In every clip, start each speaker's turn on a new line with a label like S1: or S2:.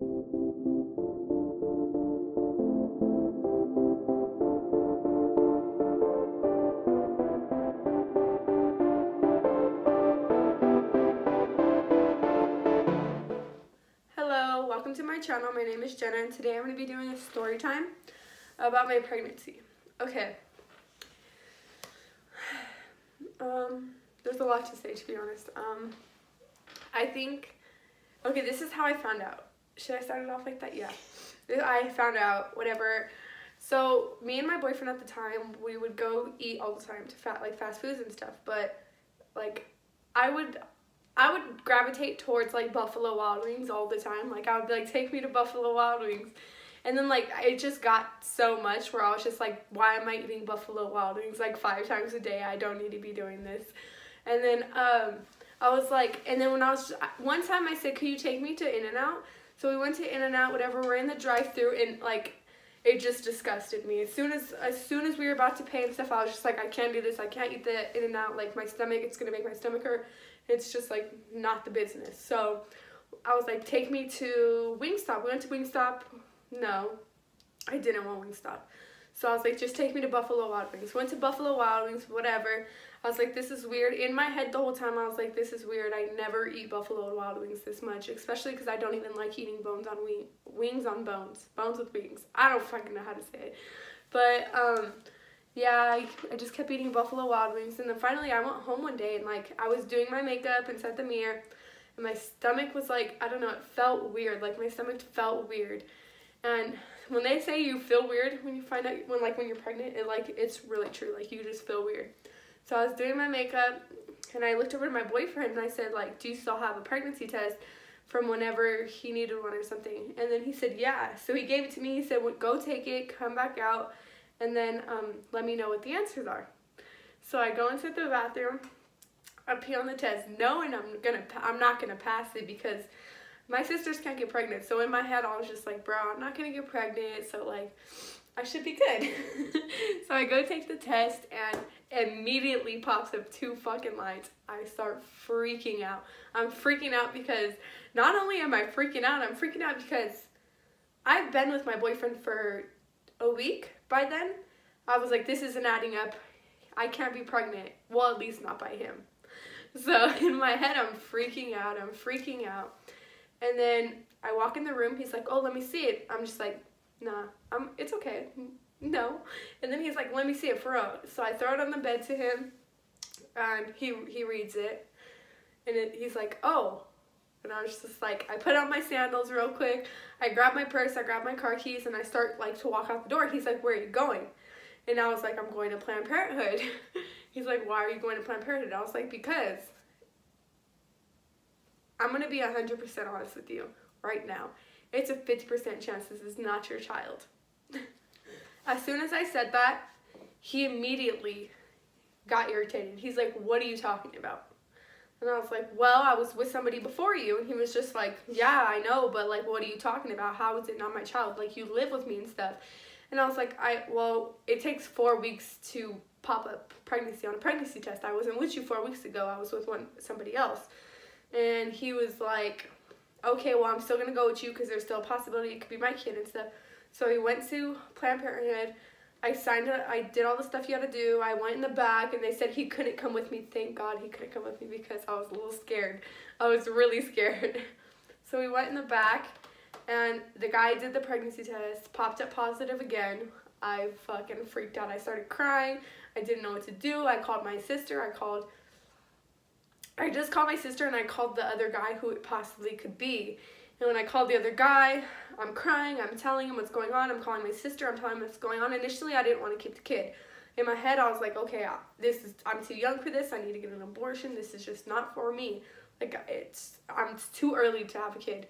S1: Hello, welcome to my channel. My name is Jenna, and today I'm going to be doing a story time about my pregnancy. Okay. There's a lot to say, to be honest. I think, okay, this is how I found out. Should I start it off like that? Yeah. I found out, whatever. So, me and my boyfriend at the time, we would go eat all the time to fast foods and stuff, but, like, I would gravitate towards, like, Buffalo Wild Wings all the time. Like, I would be like, take me to Buffalo Wild Wings. And then, like, it just got so much where I was just like, why am I eating Buffalo Wild Wings, like, 5 times a day? I don't need to be doing this. And then, I was like, and then when one time I said, could you take me to In-N-Out? So we went to In-N-Out, whatever, we're in the drive-thru, and, like, it just disgusted me. As soon as we were about to pay and stuff, I was just like, I can't do this, I can't eat the In-N-Out, like, my stomach, it's gonna make my stomach hurt. It's just, like, not the business. So I was like, take me to Wingstop. We went to Wingstop. No, I didn't want Wingstop. So I was like, just take me to Buffalo Wild Wings. Went to Buffalo Wild Wings, whatever. I was like, this is weird. In my head the whole time, I was like, this is weird. I never eat Buffalo Wild Wings this much, especially because I don't even like eating wings on bones. Bones with wings. I don't fucking know how to say it. But, yeah, I just kept eating Buffalo Wild Wings. And then finally I went home one day and, like, I was doing my makeup and set the mirror. And my stomach was, like, I don't know, it felt weird. Like, my stomach felt weird. And when they say you feel weird when you find out, when you're pregnant, it's really true. Like, you just feel weird. So I was doing my makeup, and I looked over to my boyfriend, and I said, like, do you still have a pregnancy test from whenever he needed one or something? And then he said, yeah. So he gave it to me. He said, well, go take it, come back out, and then let me know what the answers are. So I go into the bathroom, I pee on the test, knowing I'm not gonna pass it because my sisters can't get pregnant. So in my head, I was just like, bro, I'm not gonna get pregnant, so, like, I should be good. So I go take the test, and immediately pops up 2 fucking lines. I start freaking out. I'm freaking out because not only am I freaking out, I'm freaking out because I've been with my boyfriend for a week by then. I was like, this isn't adding up. I can't be pregnant. Well, at least not by him. So in my head, I'm freaking out. And then I walk in the room. He's like, oh, let me see it. I'm just like, nah, it's okay. No. And then he's like, let me see it for real. So I throw it on the bed to him, and he reads it. And he's like, oh. And I was just like, I put on my sandals real quick. I grab my purse, I grab my car keys, and I start, like, to walk out the door. He's like, where are you going? And I was like, I'm going to Planned Parenthood. He's like, why are you going to Planned Parenthood? I was like, because I'm going to be 100% honest with you right now. It's a 50% chance this is not your child. As soon as I said that, he immediately got irritated. He's like, what are you talking about? And I was like, well, I was with somebody before you. And he was just like, yeah, I know, but, like, what are you talking about? How is it not my child? Like, you live with me and stuff. And I was like, well, it takes 4 weeks to pop up pregnancy on a pregnancy test. I wasn't with you 4 weeks ago. I was with somebody else. And he was like, okay, well, I'm still going to go with you because there's still a possibility it could be my kid and stuff. So he went to Planned Parenthood. I signed it. I did all the stuff you had to do. I went in the back, and they said he couldn't come with me. Thank God he couldn't come with me because I was a little scared. I was really scared. So we went in the back, and the guy did the pregnancy test, popped up positive again. I fucking freaked out. I started crying. I didn't know what to do. I called my sister. I just called my sister, and I called the other guy who it possibly could be. And when I called the other guy, I'm crying, I'm telling him what's going on, I'm calling my sister, I'm telling him what's going on. Initially, I didn't want to keep the kid. In my head, I was like, okay, I'm too young for this, I need to get an abortion, this is just not for me. Like, it's too early to have a kid.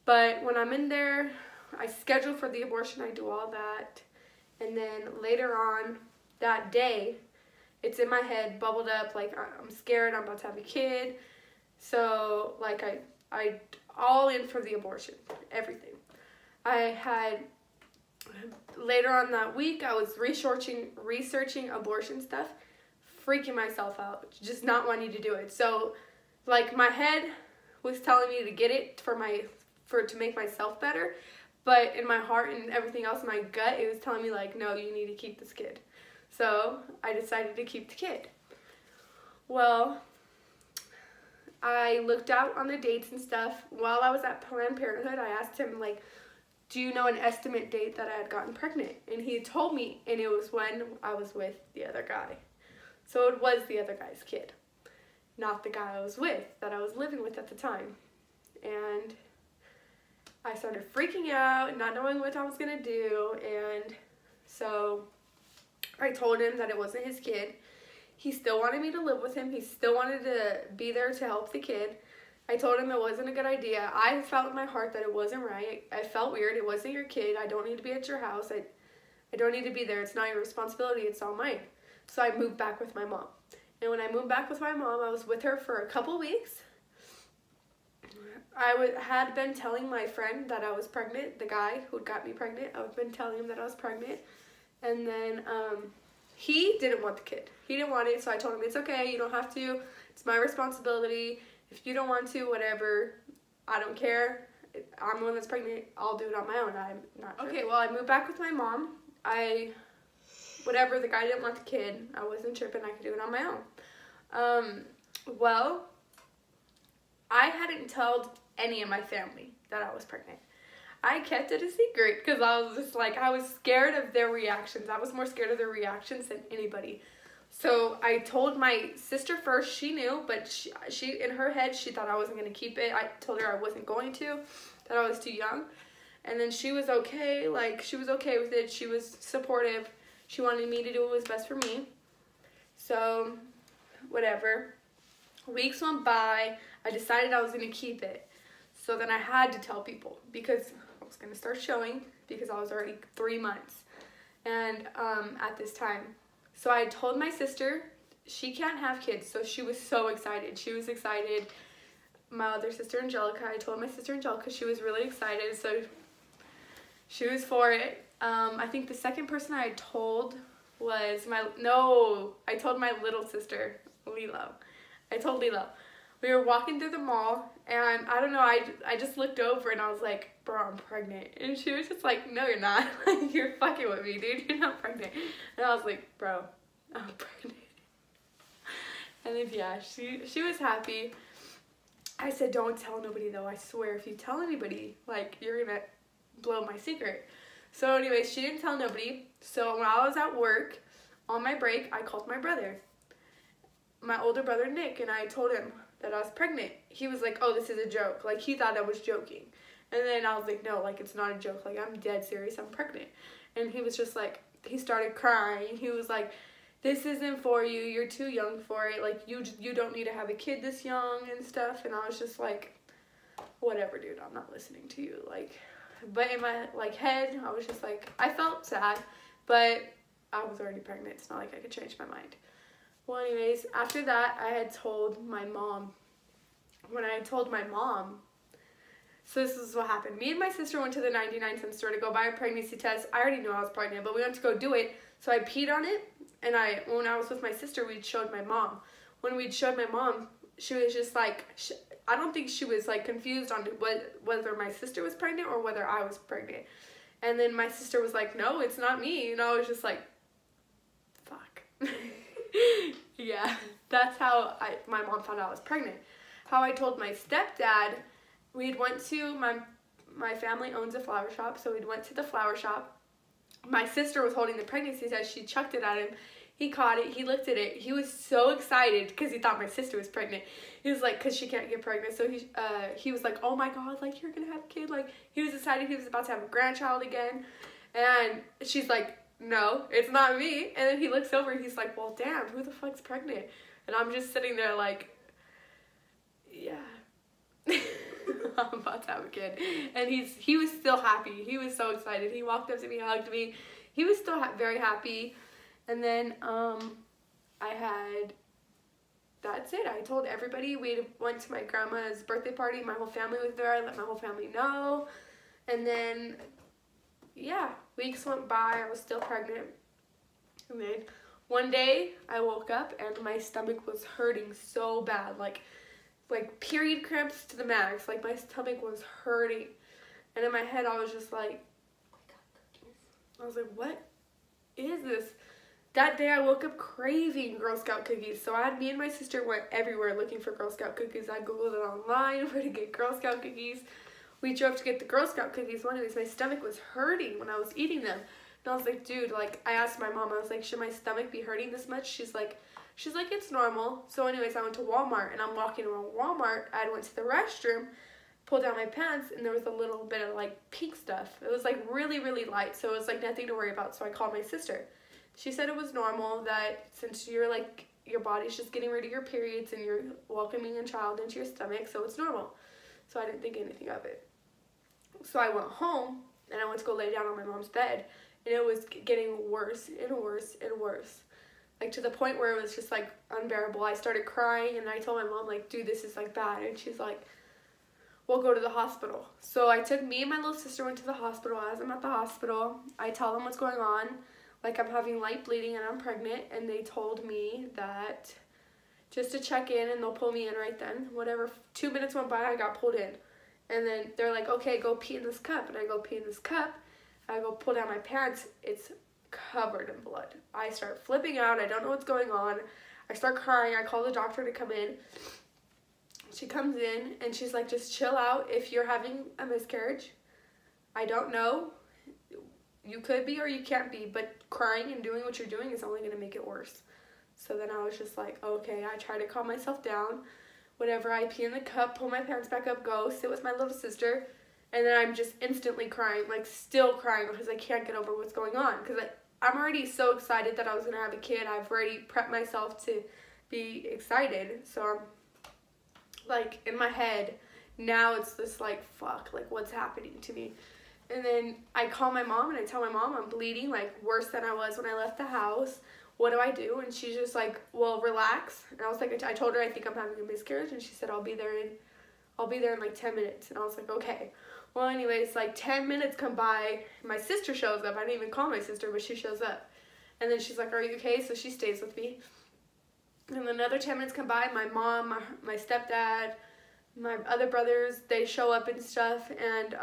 S1: But when I'm in there, I schedule for the abortion, I do all that. And then later on that day, it's in my head, bubbled up, like, I'm scared, I'm about to have a kid. So, like, I all in for the abortion, everything. Later on that week, I was researching abortion stuff, freaking myself out, just not wanting to do it. So, like, my head was telling me to get it for my to make myself better. But in my heart and everything else in my gut, it was telling me like, no, you need to keep this kid. So I decided to keep the kid. Well, I looked out on the dates and stuff. While I was at Planned Parenthood, I asked him, like, do you know an estimate date that I had gotten pregnant? And he told me, and it was when I was with the other guy. So it was the other guy's kid, not the guy I was with, that I was living with at the time. And I started freaking out, not knowing what I was going to do. And so I told him that it wasn't his kid. He still wanted me to live with him. He still wanted to be there to help the kid. I told him it wasn't a good idea. I felt in my heart that it wasn't right. I felt weird. It wasn't your kid. I don't need to be at your house. I don't need to be there. It's not your responsibility. It's all mine. So I moved back with my mom. And when I moved back with my mom, I was with her for a couple weeks. I had been telling my friend that I was pregnant, the guy who got me pregnant. I've been telling him that I was pregnant. And then he didn't want the kid. He didn't want it, so I told him, it's okay, you don't have to. It's my responsibility. If you don't want to, whatever, I don't care. I'm the one that's pregnant. I'll do it on my own. I'm not sure. Okay, well, I moved back with my mom. Whatever, the guy didn't want the kid. I wasn't tripping. I could do it on my own. Well, I hadn't told any of my family that I was pregnant. I kept it a secret because I was just like, I was scared of their reactions. I was more scared of their reactions than anybody. So I told my sister first. She knew, but she in her head, she thought I wasn't going to keep it. I told her I wasn't going to, that I was too young. And then she was okay. Like, she was okay with it. She was supportive. She wanted me to do what was best for me. So, whatever. Weeks went by. I decided I was going to keep it. So then I had to tell people because I was going to start showing because I was already 3 months and at this time. So I told my sister, she can't have kids, so she was so excited. She was excited. My other sister, Angelica, I told my sister, Angelica, she was really excited, so she was for it. I think the second person I told was I told my little sister, Lilo. I told Lilo. We were walking through the mall, and I don't know, I just looked over, and I was like, bro, I'm pregnant. And she was just like, no, you're not. Like, you're fucking with me, dude. You're not pregnant. And I was like, bro, I'm pregnant. And then, yeah, she was happy. I said, don't tell nobody, though. I swear, if you tell anybody, like, you're going to blow my secret. So, anyways, she didn't tell nobody. So, when I was at work, on my break, I called my brother. My older brother, Nick, and I told him that I was pregnant. He was like, oh, this is a joke. Like, he thought I was joking. And then I was like, no, like, it's not a joke. Like, I'm dead serious. I'm pregnant. And he was just like, he started crying. He was like, this isn't for you. You're too young for it. Like, you don't need to have a kid this young and stuff. And I was just like, whatever, dude. I'm not listening to you. Like, but in my, like, head, I was just like, I felt sad. But I was already pregnant. It's not like I could change my mind. Well, anyways, after that, I had told my mom. When I told my mom, so this is what happened. Me and my sister went to the 99-cent store to go buy a pregnancy test. I already knew I was pregnant, but we went to go do it. So I peed on it, and when I was with my sister, we'd showed my mom. When we'd showed my mom, she was just like, I don't think she was like confused on whether my sister was pregnant or whether I was pregnant. And then my sister was like, no, it's not me. And I was just like, fuck. Yeah, that's how my mom found out I was pregnant. How I told my stepdad, we'd went to, my family owns a flower shop, so we'd went to the flower shop. My sister was holding the pregnancy test. She chucked it at him. He caught it. He looked at it. He was so excited because he thought my sister was pregnant. He was like, because she can't get pregnant. So he was like, oh my God, like, you're going to have a kid. Like, he was excited. He was about to have a grandchild again. And she's like, no, it's not me. And then he looks over and he's like, well, damn, who the fuck's pregnant? And I'm just sitting there like, yeah. I'm about to have a kid. And he was still happy. He was so excited. He walked up to me, hugged me. He was still very happy. And then that's it. I told everybody. We went to my grandma's birthday party. My whole family was there. I let my whole family know. And then, yeah, weeks went by. I was still pregnant. And then one day I woke up and my stomach was hurting so bad. Like period cramps to the max. Like, my stomach was hurting. And in my head, I was just like, what is this? That day I woke up craving Girl Scout cookies. So me and my sister went everywhere looking for Girl Scout cookies. I Googled it online where to get Girl Scout cookies. We drove to get the Girl Scout cookies. One of these, my stomach was hurting when I was eating them. And I was like, dude, like, I asked my mom, I was like, should my stomach be hurting this much? She's like, it's normal. So anyways, I went to Walmart, and I'm walking around Walmart. I went to the restroom, pulled down my pants, and there was a little bit of, like, pink stuff. It was, like, really, really light, so it was, like, nothing to worry about. So I called my sister. She said it was normal, that since you're, like, your body's just getting rid of your periods and you're welcoming a child into your stomach, so it's normal. So I didn't think anything of it. So I went home, and I went to go lay down on my mom's bed, and it was getting worse and worse and worse. Like, to the point where it was just, like, unbearable. I started crying, and I told my mom, like, dude, this is, like, bad. And she's like, we'll go to the hospital. So me and my little sister went to the hospital. As I'm at the hospital, I tell them what's going on. Like, I'm having light bleeding and I'm pregnant. And they told me that just to check in, and they'll pull me in right then. Whatever, 2 minutes went by, I got pulled in. And then they're like, okay, go pee in this cup. And I go pee in this cup. I go pull down my pants. It's covered in blood. I start flipping out. I don't know what's going on. I start crying. I call the doctor to come in. She comes in, and she's like, just chill out. If you're having a miscarriage, I don't know. You could be or you can't be, but crying and doing what you're doing is only going to make it worse. So then I was just like, okay. I try to calm myself down. Whatever, I pee in the cup, pull my pants back up, go sit with my little sister, and then I'm just instantly crying, like still crying because I can't get over what's going on. Because I'm already so excited that I was going to have a kid. I've already prepped myself to be excited. So I'm like in my head, now it's this like, fuck, like what's happening to me? And then I call my mom and I tell my mom I'm bleeding like worse than I was when I left the house. What do I do? And she's just like, well, relax. And I was like, I told her I think I'm having a miscarriage, and she said I'll be there in like 10 minutes. And I was like, okay. Well, anyways, like 10 minutes come by, my sister shows up. I didn't even call my sister, but she shows up. And then she's like, are you okay? So she stays with me. And another 10 minutes come by, my mom, my stepdad, my other brothers, they show up and stuff. And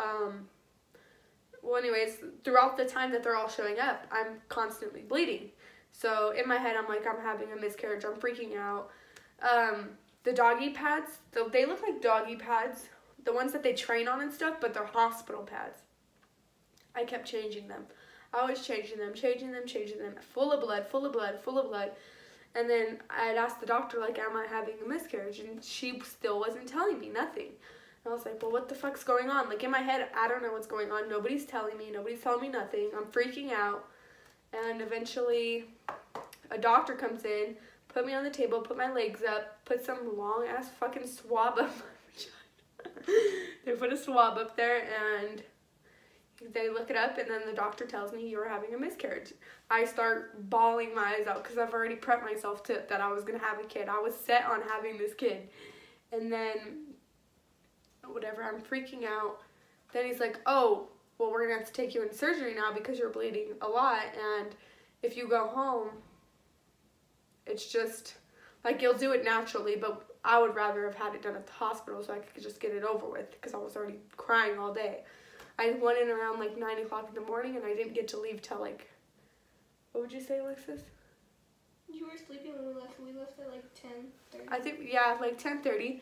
S1: well, anyways, throughout the time that they're all showing up, I'm constantly bleeding. So in my head, I'm like, I'm having a miscarriage. I'm freaking out. The doggy pads, they look like doggy pads, the ones that they train on and stuff, but they're hospital pads. I kept changing them. I was changing them, full of blood. And then I'd asked the doctor, like, am I having a miscarriage? And she still wasn't telling me nothing. And I was like, well, what the fuck's going on? Like, in my head, I don't know what's going on. Nobody's telling me nothing. I'm freaking out. And eventually, a doctor comes in, put me on the table, put my legs up, put some long-ass fucking swab up my vagina. They put a swab up there, and they look it up, and then the doctor tells me you're having a miscarriage. I start bawling my eyes out because I've already prepped myself that I was going to have a kid. I was set on having this kid. And then, whatever, I'm freaking out. Then he's like, oh, well, we're going to have to take you in surgery now because you're bleeding a lot, and if you go home, it's just, like, you'll do it naturally, but I would rather have had it done at the hospital so I could just get it over with because I was already crying all day. I went in around, like, 9 o'clock in the morning, and I didn't get to leave till, like, what would you say, Alexis?
S2: You were sleeping when we left. We left at, like, 10:30.
S1: I think, yeah, like, 10:30.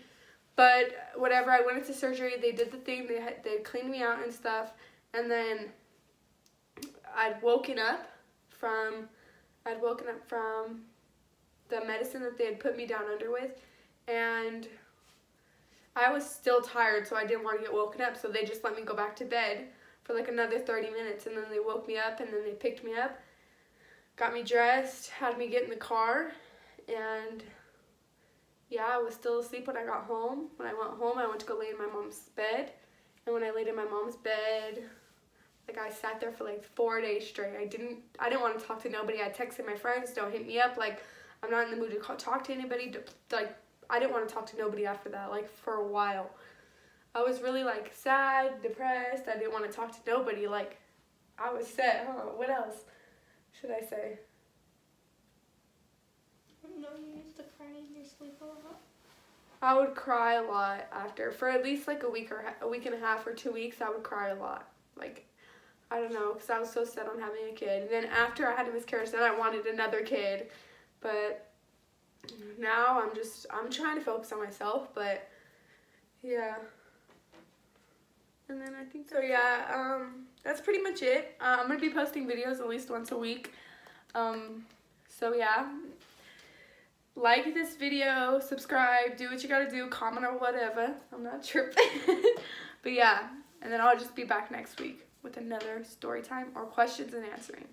S1: But whatever, I went into surgery. They did the thing. They cleaned me out and stuff. And then I'd woken up from the medicine that they had put me down under with, and I was still tired, so I didn't want to get woken up, so they just let me go back to bed for like another 30 minutes, and then they woke me up, and then they picked me up, got me dressed, had me get in the car, and yeah, I was still asleep when I got home. When I went home, I went to go lay in my mom's bed, and when I laid in my mom's bed, like, I sat there for like 4 days straight. I didn't want to talk to nobody. I texted my friends, don't hit me up, like, I'm not in the mood to talk to anybody. Like, I didn't want to talk to nobody after that, like, for a while. I was really, like, sad, depressed. I didn't want to talk to nobody. Like, I was sad. What else should I say?
S2: I don't know, you used to cry in your sleep a lot.
S1: I would cry a lot after. For at least like a week and a half or 2 weeks, I would cry a lot. Like, I don't know, because I was so set on having a kid. And then after I had a miscarriage, then I wanted another kid. But now I'm trying to focus on myself, but yeah. And then I think, so yeah, that's pretty much it. I'm going to be posting videos at least once a week. So yeah, like this video, subscribe, do what you gotta do, comment or whatever. I'm not tripping. But yeah, and then I'll just be back next week with another story time or questions and answering.